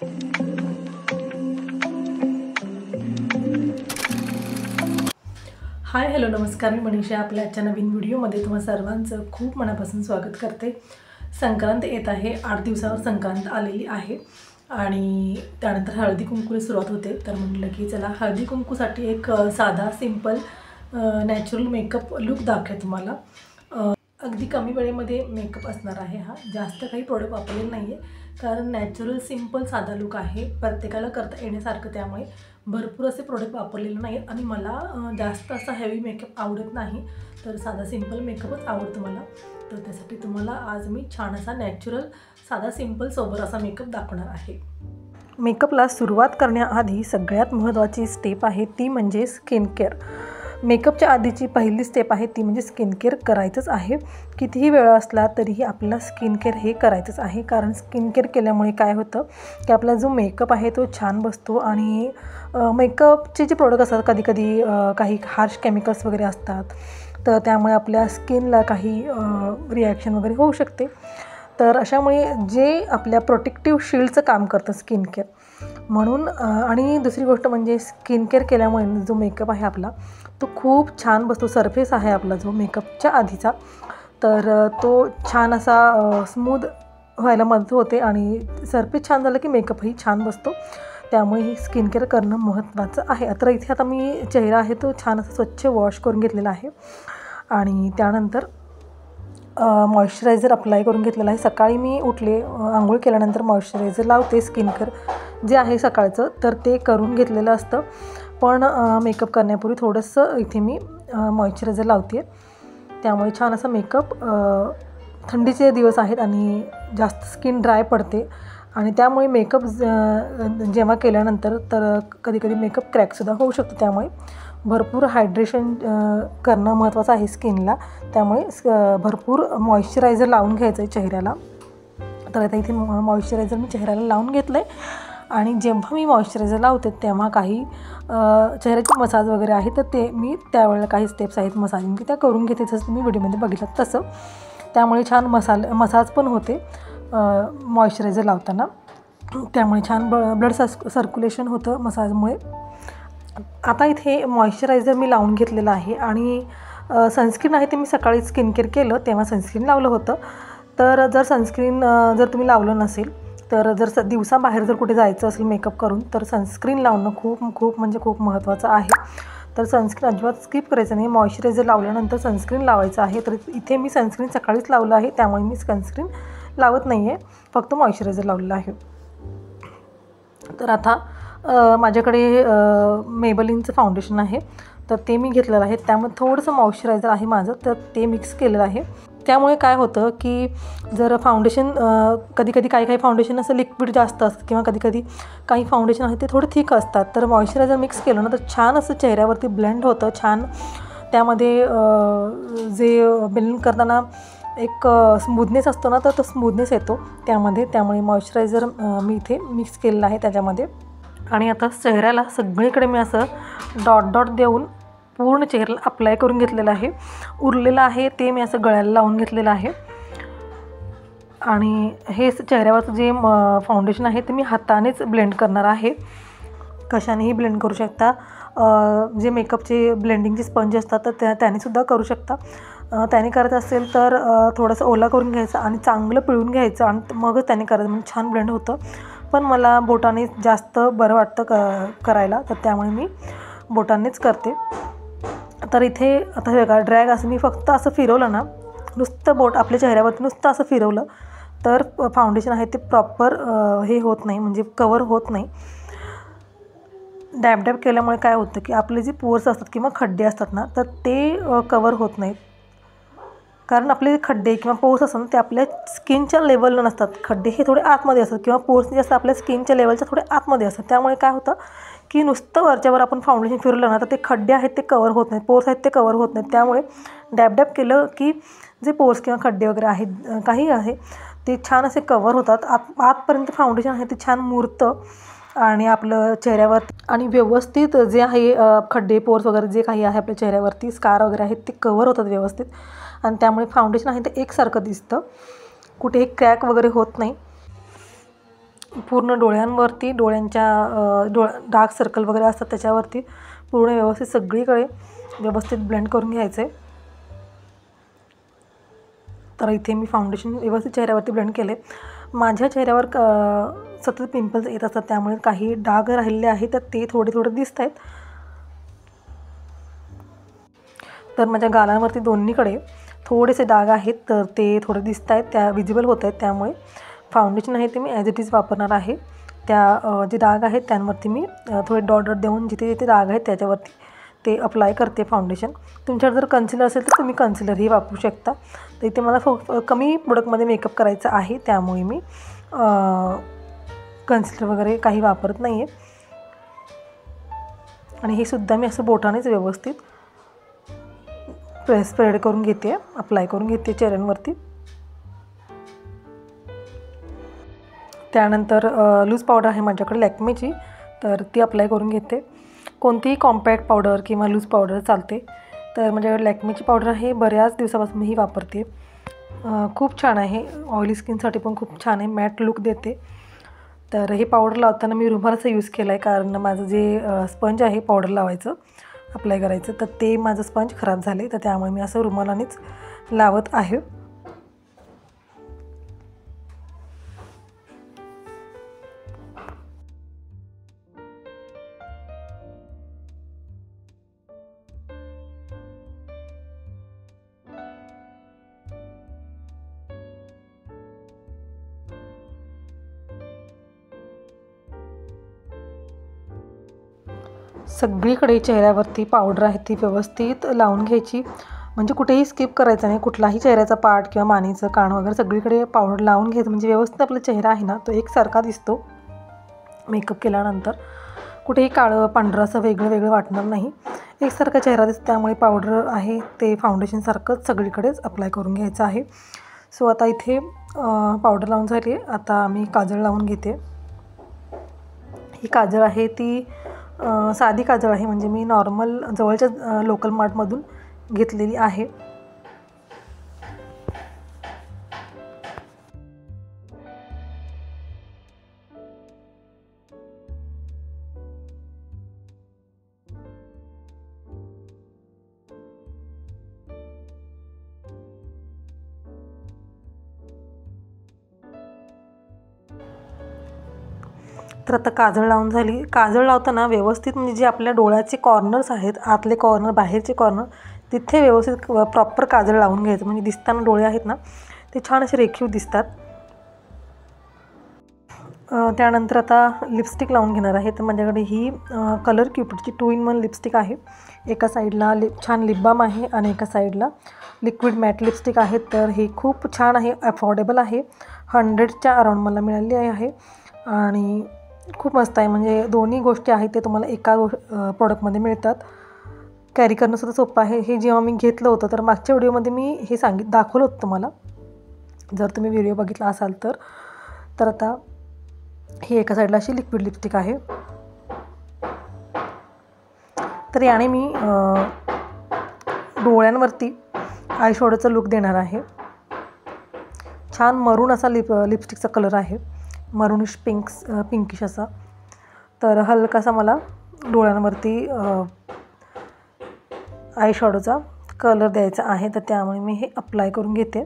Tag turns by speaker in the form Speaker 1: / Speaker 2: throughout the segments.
Speaker 1: Hi hello नमस्कार, मी मनीषा आपल्या आजच्या नवीन व्हिडिओमध्ये तुम्हा सर्वांचं खूप मनापासून स्वागत करते। संक्रांत येत आहे, 8 दिवसावर संक्रांत आलेली आहे आणि त्यानंतर हळदी कुंकूला सुरुवात होते। तर म्हटलं की चला हळदी कुंकूसाठी एक साधा सिंपल नॅचरल मेकअप लुक दाखवते तुम्हाला। अगदी कमी वेळेमध्ये मेकअप असणार आहे हा, जास्त काही प्रोडक्ट वापरलेले नाही आहे कारण नॅचरल सिंपल साधा लुक आहे, प्रत्येकाला करता येण्यासारखं। त्यामुळे भरपूर असे प्रोडक्ट वापरलेले नाही आणि मला जास्त असा हेवी मेकअप आवडत नाही, तर साधा सिंपल मेकअपच आवडतो मला। तर त्यासाठी तुम्हाला आज मी छान असा नॅचरल साधा सिंपल सोबर असा मेकअप दाखवणार आहे। मेकअपला सुरुवात करण्याआधी सगळ्यात महत्त्वाची स्टेप आहे ती म्हणजे स्किन केअर। मेकअपच्या आधीची पहिली स्टेप आहे ती म्हणजे स्किन केअर करायचंच आहे। कितीही वेळ असला तरीही आपल्याला स्किन केअर हे करायचंच आहे, कारण स्किन केअर केल्यामुळे काय होतं की आपला जो मेकअप आहे तो छान बसतो आणि मेकअपचे जे प्रोडक्ट असतात कधी कधी काही हार्श केमिकल्स वगैरे असतात, तर त्यामुळे आपल्या स्किनला काही रिॲक्शन वगैरे होऊ शकते। तर अशामुळे जे आपल्या प्रोटेक्टिव्ह शील्डचं काम करतं स्किन केअर म्हणून। आणि दुसरी गोष्ट म्हणजे स्किन केअर केल्यामुळे जो मेकअप आहे आपला तो खूप छान बसतो। सरफेस आहे आपला जो मेकअपच्या आधीचा, तर तो छान असा स्मूथ व्हायला मदत होते आणि सरफेस छान झालं की मेकअपही छान बसतो। त्यामुळे ही स्किन केअर करणं महत्त्वाचं आहे। तर इथे आता मी चेहरा आहे तो छान असा स्वच्छ वॉश करून घेतलेला आहे आणि त्यानंतर मॉइश्चरायझर अप्लाय करून घेतलेला आहे। सकाळी मी उठले, आंघोळ केल्यानंतर मॉइश्चरायझर लावते स्किन केअर जे आहे सकाळचं, तर ते करून घेतलेलं असतं। पण मेकअप करण्यापूर्वी थोडंसं इथे मी मॉइश्चरायझर लावते, त्यामुळे छान असा मेकअप। थंडीचे दिवस आहेत आणि जास्त स्किन ड्राय पडते आणि त्यामुळे मेकअप जेव्हा केल्यानंतर तर कधीकधी मेकअप क्रॅकसुद्धा होऊ शकतो। त्यामुळे भरपूर हायड्रेशन करणं महत्त्वाचं आहे स्किनला, त्यामुळे भरपूर मॉइश्चरायझर लावून घ्यायचं आहे चेहऱ्याला। तर आता इथे मॉइश्चरायझर मी चेहऱ्याला लावून घेतलं आहे आणि जेव्हा मी मॉइश्चरायझर लावते तेव्हा काही चेहऱ्याची मसाज वगैरे आहे, तर ते मी त्यावेळेला काही स्टेप्स आहेत मसाजिंगची त्या करून घेते, जसं तुम्ही व्हिडिओमध्ये बघितलं तसं। त्यामुळे छान मसाज पण होते मॉइश्चरायझर लावताना, त्यामुळे छान ब्लड सर्क्युलेशन होतं मसाजमुळे। आता इथे मॉइश्चरायझर मी लावून घेतलेलं आहे आणि सनस्क्रीन आहे ते मी सकाळी स्किन केअर केलं तेव्हा सनस्क्रीन लावलं होतं। तर जर सनस्क्रीन जर तुम्ही लावलं नसेल, तर जर दिवसाबाहेर जर कुठे जायचं असेल मेकअप करून, तर सनस्क्रीन लावणं खूप म्हणजे खूप महत्त्वाचं आहे। तर सनस्क्रीन अजिबात स्किप करायचं नाही, मॉइश्चरायझर लावल्यानंतर सनस्क्रीन लावायचं आहे। तर इथे मी सनस्क्रीन सकाळीच लावलं आहे, त्यामुळे मी सनस्क्रीन लावत नाही आहे, फक्त मॉइश्चरायझर लावलेलं आहे। तर आता माझ्याकडे मेबलिनचं फाउंडेशन आहे, तर ते मी घेतलेलं आहे। त्यामुळे थोडंसं मॉइश्चरायझर आहे माझं, तर ते मिक्स केलेलं आहे। त्यामुळे काय होतं की जर फाउंडेशन कधी काही फाउंडेशन असं लिक्विड जास्त असतं किंवा कधी काही फाउंडेशन आहे ते थोडे थिक असतात, तर मॉइश्चरायझर मिक्स केलं ना तर छान असं चेहऱ्यावरती ब्लेंड होतं छान। त्यामध्ये जे ब्लेंड करताना एक स्मूथनेस असतो ना, तर तो स्मूथनेस येतो त्यामुळे मॉइश्चरायझर मी इथे मिक्स केलेलं आहे त्याच्यामध्ये। आणि आता चेहऱ्याला सगळीकडे मी असं डॉट देऊन पूर्ण चेहऱ्याला अप्लाय करून घेतलेलं आहे। उरलेलं आहे ते मी असं गळ्याला लावून घेतलेलं आहे आणि हे चेहऱ्यावरचं जे फाउंडेशन आहे ते मी हातानेच ब्लेंड करणार आहे, कशानेही ब्लेंड करू शकता। जे मेकअपचे ब्लेंडिंगचे स्पंज असतात तर त्यानेसुद्धा करू शकता। त्याने करायचं असेल तर थोडंसं ओला करून घ्यायचं आणि चांगलं पिळून घ्यायचं आणि मगच त्याने करायचं, म्हणजे छान ब्लेंड होतं। पण मला बोटाने जास्त बरं वाटतं करायला, तर त्यामुळे मी बोटानेच करते। तर इथे आता हे बघा, ड्रॅग असं मी फक्त असं फिरवलं ना, नुसतं बोट आपल्या चेहऱ्यावरती नुसतं असं फिरवलं तर फाउंडेशन आहे ते प्रॉपर हे होत नाही, म्हणजे कवर होत नाही। डॅब केल्यामुळे काय होतं की आपले जे पोर्स असतात किंवा खड्डे असतात ना, तर ते कवर होत नाहीत, कारण आपले खड्डे किंवा पोर्स असतात ते आपल्या स्किनच्या लेवलला नसतात। खड्डे हे थोडे आतमध्ये असतात किंवा पोर्स जे असतात आपल्या स्किनच्या लेवलच्या थोडे आतमध्ये असतात। त्यामुळे काय होतं की नुसतं वरच्यावर आपण फाउंडेशन फिरवलं ना तर ते खड्डे आहेत ते कवर होत नाहीत, पोर्स आहेत ते कवर होत नाहीत। त्यामुळे डॅब केलं की जे पोर्स किंवा खड्डे वगैरे आहेत काही आहे ते छान असे कवर होतात, आतपर्यंत फाउंडेशन आहे ते छान मुरतं आणि आपलं चेहऱ्यावर आणि व्यवस्थित जे आहे खड्डे पोर्स वगैरे जे काही आहे आपल्या चेहऱ्यावरती स्कार वगैरे आहेत ते कवर होतात व्यवस्थित आणि त्यामुळे फाउंडेशन आहे ते एकसारखं दिसतं, कुठेही क्रॅक वगैरे होत नाही। पूर्ण डोळ्यांवरती, डोळ्यांच्या डार्क सर्कल वगैरे असतात त्याच्यावरती पूर्ण व्यवस्थित सगळीकडे व्यवस्थित ब्लेंड करून घ्यायचं आहे. तर इथे मी फाउंडेशन व्यवस्थित चेहऱ्यावरती ब्लेंड केले. माझ्या चेहऱ्यावर सतत पिंपल्स येत असतात, त्यामुळे काही डाग राहिलेले आहेत तर ते थोडे थोडे दिसत आहेत. तर माझ्या गालांवरती दोन्हीकडे थोडेसे डाग आहेत तर ते थोडे दिसत आहेत, त्या विजिबल होत आहेत. त्यामुळे फाउंडेशन आहे ते मी ॲज इट इज वापरणार आहे. त्या जे डाग आहेत त्यांवरती मी थोडे डॉट डॉट देऊन जिथे जिथे डाग आहेत त्याच्यावरती ते अप्लाय करते फाउंडेशन. तुमच्याकडे जर कन्सिलर असेल तर तुम्ही कन्सिलरही वापरू शकता. तर इथे मला कमी प्रोडक्टमध्ये मेकअप करायचा आहे, त्यामुळे मी कन्सिलर वगैरे काही वापरत नाही आहे. आणि हे सुद्धा मी असं बोटानेच व्यवस्थित स्प्रेड करून घेते, अप्लाय करून घेते चेहऱ्यांवरती. त्यानंतर लूज पावडर आहे माझ्याकडे लॅक्मेची, तर ती अप्लाय करून घेते. कोणतीही कॉम्पॅक्ट पावडर किंवा लूज पावडर चालते. तर माझ्याकडे लॅक्मेची पावडर आहे, बऱ्याच दिवसापासून मी ही वापरते. खूप छान आहे, ऑइली स्किनसाठी पण खूप छान आहे, मॅट लुक देते. तर हे पावडर लावताना मी रुमालाचा यूज केला आहे, कारण माझं जे स्पंज आहे पावडर लावायचं अप्लाय करायचं तर ते माझं स्पंज खराब झाले, तर त्यामुळे मी असं रुमालानेच लावत आहे. सगळीकडे चेहऱ्यावरती पावडर आहे ती व्यवस्थित लावून घ्यायची, म्हणजे कुठेही स्किप करायचं नाही. कुठलाही चेहऱ्याचा पार्ट किंवा मानेचं कान वगैरे सगळीकडे पावडर लावून घ्यायचं, म्हणजे व्यवस्थित आपला चेहरा आहे ना तो एकसारखा दिसतो. मेकअप केल्यानंतर कुठेही काळं पांढरं असं वेगळं वेगळं वाटणार नाही, एकसारखा चेहरा दिसतो. त्यामुळे पावडर आहे ते फाउंडेशनसारखंच सगळीकडेच अप्लाय करून घ्यायचं आहे. सो आता इथे पावडर लावून झाली आहे. आता मी काजळ लावून घेते. ही काजळ आहे ती साधी काजळ आहे, म्हणजे मी नॉर्मल जवळच्या लोकल मार्टमधून घेतलेली आहे. तर आता काजळ लावून झाली. काजळ लावताना व्यवस्थित म्हणजे जे आपल्या डोळ्याचे कॉर्नर्स आहेत, आतले कॉर्नर बाहेरचे कॉर्नर, तिथे व्यवस्थित प्रॉपर काजळ लावून घ्यायचं, म्हणजे दिसताना डोळे आहेत ना ते छान असे रेखीव दिसतात. त्यानंतर आता लिपस्टिक लावून घेणार आहे. तर माझ्याकडे ही कलर क्युपिडची 2-in-1 लिपस्टिक आहे. एका साईडला छान लिप बाम आहे आणि एका साईडला लिक्विड मॅट लिपस्टिक आहे. तर हे खूप छान आहे, अफोर्डेबल आहे, 100च्या अराउंड मला मिळाली आहे आणि खूप मस्त आहे. म्हणजे दोन्ही गोष्टी आहेत ते तुम्हाला एका प्रॉडक्टमध्ये मिळतात. कॅरी करणंसुद्धा सोपं आहे. हे जेव्हा मी घेतलं होतं तर मागच्या व्हिडिओमध्ये मी हे दाखवलं होतं तुम्हाला, जर तुम्ही व्हिडिओ बघितला असाल तर. तर आता ही एका साईडला अशी लिक्विड लिपस्टिक आहे. तर याने मी डोळ्यांवरती आयशॅडोचा लुक देणार आहे. छान मरून असा लिपस्टिकचा कलर आहे, मरूनिश पिंकिश असा. तर हलकासा मला डोळ्यांवरती आयशॅडोचा कलर द्यायचा आहे, तर त्यामुळे मी हे अप्लाय करून घेते.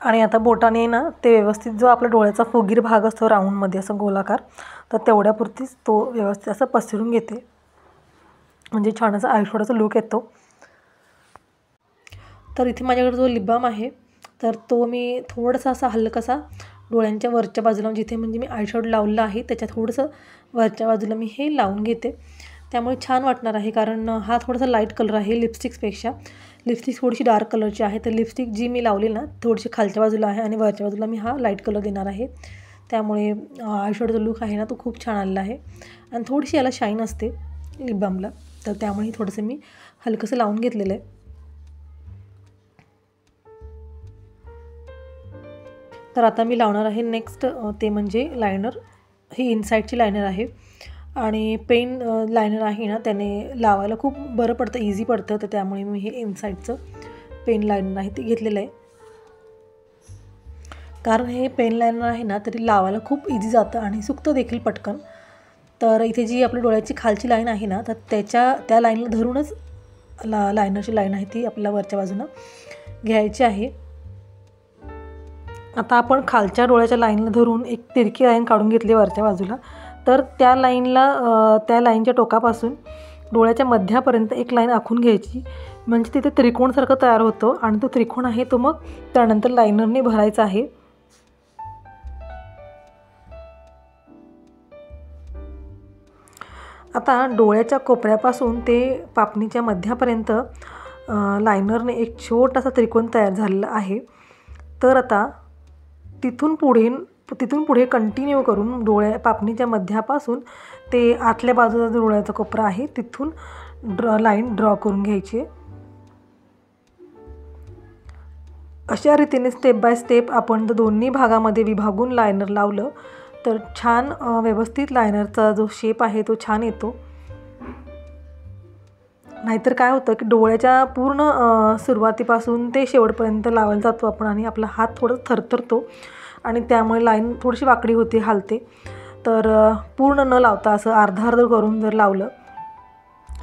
Speaker 1: आणि आता बोटाने ना ते व्यवस्थित जो आपला डोळ्याचा फुगीर भाग असतो राऊंडमध्ये असं गोलाकार, तर तेवढ्यापुरतीच तो व्यवस्थित असं पसरून घेते, म्हणजे छान असा आयशॅडोचा लुक येतो. तर इथे माझ्याकडे जो लिप बाम आहे तर तो मी थोडासा असा हलकासा डोळ्यांच्या वरच्या बाजूला, जिथे म्हणजे मी आयशॅडो लावलेला आहे त्याच्या थोडंसं वरच्या बाजूला मी हे लावून घेते. त्यामुळे छान वाटणार आहे, कारण हा थोडासा लाईट कलर आहे लिपस्टिक्सपेक्षा. लिपस्टिक थोडीशी डार्क कलरची आहे, तर लिपस्टिक जी मी लावली ना थोडीशी खालच्या बाजूला आहे आणि वरच्या बाजूला मी हा लाईट कलर देणार आहे. त्यामुळे आयशॅडोचा लुक आहे ना तो खूप छान आलेला आहे आणि थोडीशी याला शाईन असते लिप बामला, तर त्यामुळे थोडंसं मी हलकंसं लावून घेतलेलं आहे. तर आता मी लावणार आहे नेक्स्ट ते म्हणजे लायनर. ही इनसाईडची लायनर आहे आणि पेन लायनर आहे ना त्याने लावायला खूप बरं पडतं, इझी पडतं. तर त्यामुळे मी हे इनसाईडचं पेन लायनर आहे ते घेतलेलं आहे. कारण हे पेन लायनर आहे ना तरी लावायला खूप इझी जातं आणि सुकतं देखील पटकन. तर इथे जी आपली डोळ्याची खालची लाईन आहे ना तर त्या लाईनला धरूनच लायनरची लाईन आहे ती आपल्याला वरच्या बाजूनं घ्यायची आहे. आता आपण खालच्या डोळ्याच्या लाईनला धरून एक तिरकी लाईन काढून घेतली वरच्या बाजूला. तर त्या लाईनच्या टोकापासून डोळ्याच्या मध्यापर्यंत एक लाईन आखून घ्यायची, म्हणजे तिथे त्रिकोणसारखं तयार होतं आणि तो त्रिकोण आहे तो मग त्यानंतर लायनरने भरायचा आहे. आता डोळ्याच्या कोपऱ्यापासून ते पापणीच्या मध्यापर्यंत लायनरने एक छोटासा त्रिकोण तयार झालेला आहे. तर आता तिथून पुढे कंटिन्यू करून पापणीच्या मध्यापासून ते आतल्या बाजूचा जो डोळ्याचा कोपरा आहे तिथून लाईन ड्रॉ करून घ्यायची. अशा रीतीने स्टेप बाय स्टेप आपण दोन्ही भागामध्ये विभागून लायनर लावलं तर छान व्यवस्थित लायनरचा जो शेप आहे तो छान येतो. नाहीतर काय होतं की डोळ्याच्या पूर्ण सुरुवातीपासून ते शेवटपर्यंत लावायला जातो आपण आणि आपला हात थोडं थरथरतो आणि त्यामुळे लाईन थोडीशी वाकडी होते, हालते. तर पूर्ण न लावता असं अर्धा करून जर लावलं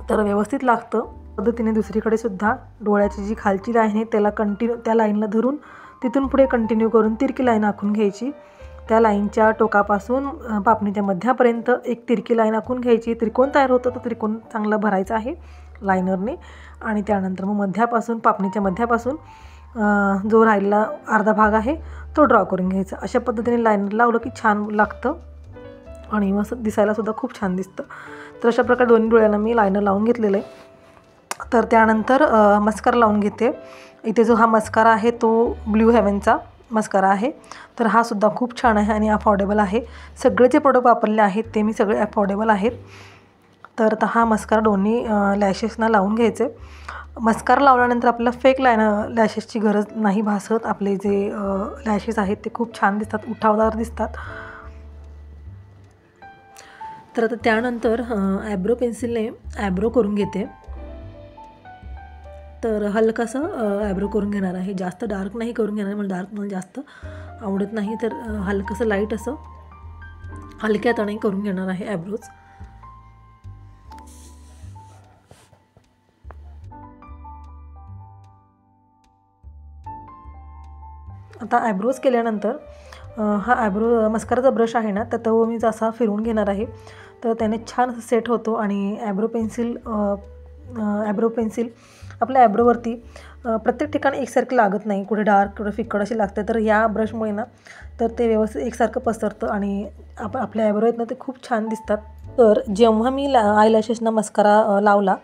Speaker 1: तर व्यवस्थित लागतं. पद्धतीने दुसरीकडे सुद्धा डोळ्याची जी खालची लाईन आहे त्या लाईनला धरून तिथून पुढे कंटिन्यू करून तिरकी लाईन आखून घ्यायची. त्या लाईनच्या टोकापासून पापणीच्या मध्यापर्यंत एक तिरकी लाईन आखून घ्यायची. त्रिकोण तयार होतं, तो त्रिकोण चांगला भरायचा आहे लायनरने. आणि त्यानंतर मग पापणीच्या मध्यापासून जो राहिलेला अर्धा भाग आहे तो ड्रॉ करून घ्यायचा. अशा पद्धतीने लायनर लावलं की छान लागतं आणि मस्त दिसायलासुद्धा खूप छान दिसतं. तर अशा प्रकारे दोन्ही डोळ्यांना मी लायनर लावून घेतलेलं आहे. तर त्यानंतर मस्कारा लावून घेते. इथे जो हा मस्कारा आहे तो ब्लू हेवनचा मस्कारा आहे. तर हा सुद्धा खूप छान आहे आणि अफोर्डेबल आहे. सगळे जे प्रोडक्ट वापरले आहेत ते मी सगळे अफोर्डेबल आहेत. तर आता हा मस्कारा दोन्ही लॅशेसना लावून घ्यायचे. मस्कारा लावल्यानंतर आपल्याला फेक लॅशेसची गरज नाही भासत. आपले जे लॅशेस आहेत ते खूप छान दिसतात, उठावदार दिसतात. तर आता त्यानंतर ॲब्रो पेन्सिलने ॲब्रो करून घेते. तर हलकंसं ॲब्रो करून घेणार आहे, जास्त डार्क नाही करून घेणार. मला जास्त आवडत नाही. तर हलकंसं लाईट असं हलक्या हाताने करून घेणार आहे ॲब्रोज. आता ॲब्रोज केल्यानंतर हा मस्काराचा ब्रश आहे ना तर तो मी असा फिरवून घेणार आहे. तर त्याने छान सेट होतो आणि ॲब्रो पेन्सिल आपल्या ॲब्रोवरती प्रत्येक ठिकाणी एकसारखं लागत नाही, कुठे डार्क कुठे फिक्कट अशी लागते. तर या ब्रशमुळे ना तर ते व्यवस्थित एकसारखं पसरतं आणि आपल्या ॲब्रो आहेत ना ते खूप छान दिसतात. तर जेव्हा मी आयलॅशेसना मस्कारा लावला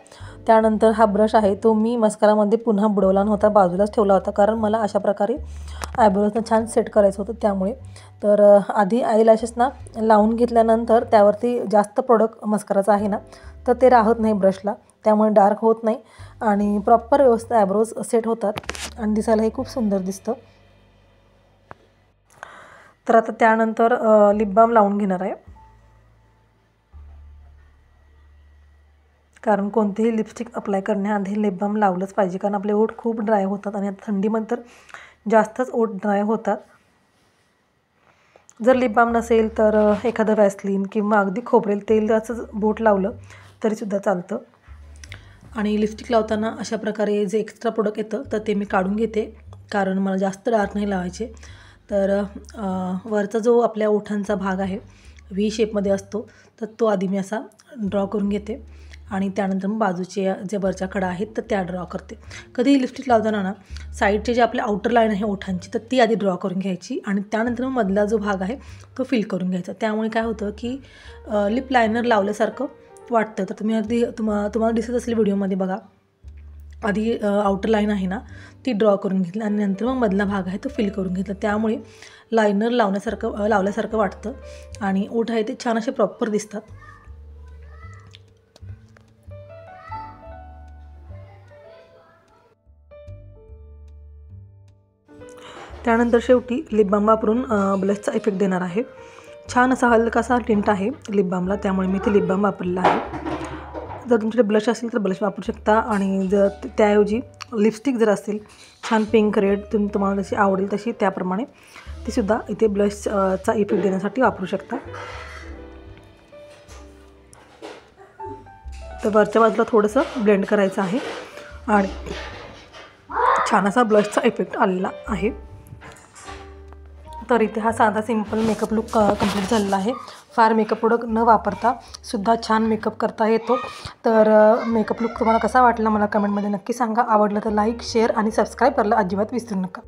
Speaker 1: त्यानंतर हा ब्रश आहे तो मी मस्कारामध्ये पुन्हा बुडवला नव्हता, बाजूलाच ठेवला होता. कारण मला अशा प्रकारे आयब्रोजना छान सेट करायचं होतं त्यामुळे. तर आधी आयलॅशेसना लावून घेतल्यानंतर त्यावरती जास्त प्रोडक्ट मस्काराचं आहे ना तर ते राहत नाही ब्रशला, त्यामुळे डार्क होत नाही आणि प्रॉपर व्यवस्थित ॲब्रोज सेट होतात आणि दिसायलाही खूप सुंदर दिसतं. तर आता त्यानंतर लिप बाम लावून घेणार आहे. कारण कोणतेही लिपस्टिक अप्लाय करण्याआधी लिप बाम लावलंच पाहिजे, कारण आपले ओठ खूप ड्राय होतात आणि आता थंडीमध्ये तर जास्तच ओठ ड्राय होतात. जर लिप बाम नसेल तर एखादं वॅसलीन किंवा अगदी खोबरेल तेलाचं बोट लावलं तरीसुद्धा चालतं. आणि लिपस्टिक लावताना अशा प्रकारे जे एक्स्ट्रा प्रोडक्ट येतं तर ते मी काढून घेते, कारण मला जास्त डार्क नाही लावायचे. तर वरचा जो आपल्या ओठांचा भाग आहे व्ही शेपमध्ये असतो तर तो आधी मी असा ड्रॉ करून घेते आणि त्यानंतर मग बाजूचे जे वरच्या कडा आहेत तर त्या ड्रॉ करते. कधी लिपस्टिक लावताना ना साईडचे जे आपले आउटर लाईन आहे ओठांची तर ती आधी ड्रॉ करून घ्यायची आणि त्यानंतर मग मधला जो भाग आहे तो फिल करून घ्यायचा. त्यामुळे काय होतं की लिप लायनर लावल्यासारखं वाटतं. तर तुम्ही अगदी तुम्हाला दिसत असेल व्हिडिओमध्ये बघा, आधी आउटर लाईन आहे ना ती ड्रॉ करून घेतली आणि नंतर मग मधला भाग आहे तो फिल करून घेतला. त्यामुळे लायनर लावल्यासारखं वाटतं आणि ओठ आहे ते छान असे प्रॉपर दिसतात. त्यानंतर शेवटी लिप बाम वापरून ब्लशचा इफेक्ट देणार आहे. छान असा हलकासा टिंट आहे लिप बामला, त्यामुळे मी ते लिप बाम वापरलेला आहे. जर तुमच्याकडे ब्लश असेल तर ब्लश वापरू शकता, आणि जर त्याऐवजी लिपस्टिक जर असेल छान पिंक रेड तुम्हाला जशी आवडेल तशी त्याप्रमाणे तीसुद्धा इथे ब्लशचा इफेक्ट देण्यासाठी वापरू शकता. तर वरच्या बाजूला थोडंसं ब्लेंड करायचं आहे आणि छान असा ब्लशचा इफेक्ट आलेला आहे. तर इथे हा साधा सिंपल मेकअप लुक कंप्लीट झालेला आहे. फार मेकअप प्रोडक्ट न वापरता सुद्धा छान मेकअप करता येतो. तर मेकअप लुक तुम्हाला कसा वाटला मला कमेंटमध्ये नक्की सांगा. आवडलं तर लाईक, शेअर आणि सबस्क्राईब करायला अजिबात विसरू नका.